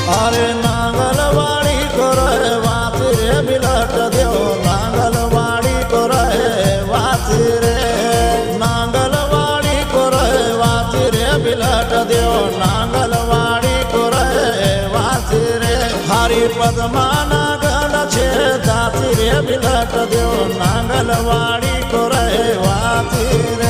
अरे नांगलवाड़ी को रहे वाती रे बिलट देव नांगलवाड़ी को रहे वाती रे नांगलवाड़ी को रहे वाती रे बिलट देव नांगलवाड़ी को रहे वाती रे हरि पद्मा नागल छे जाती रे बिलट देव नांगलवाड़ी को रहे वाती रे।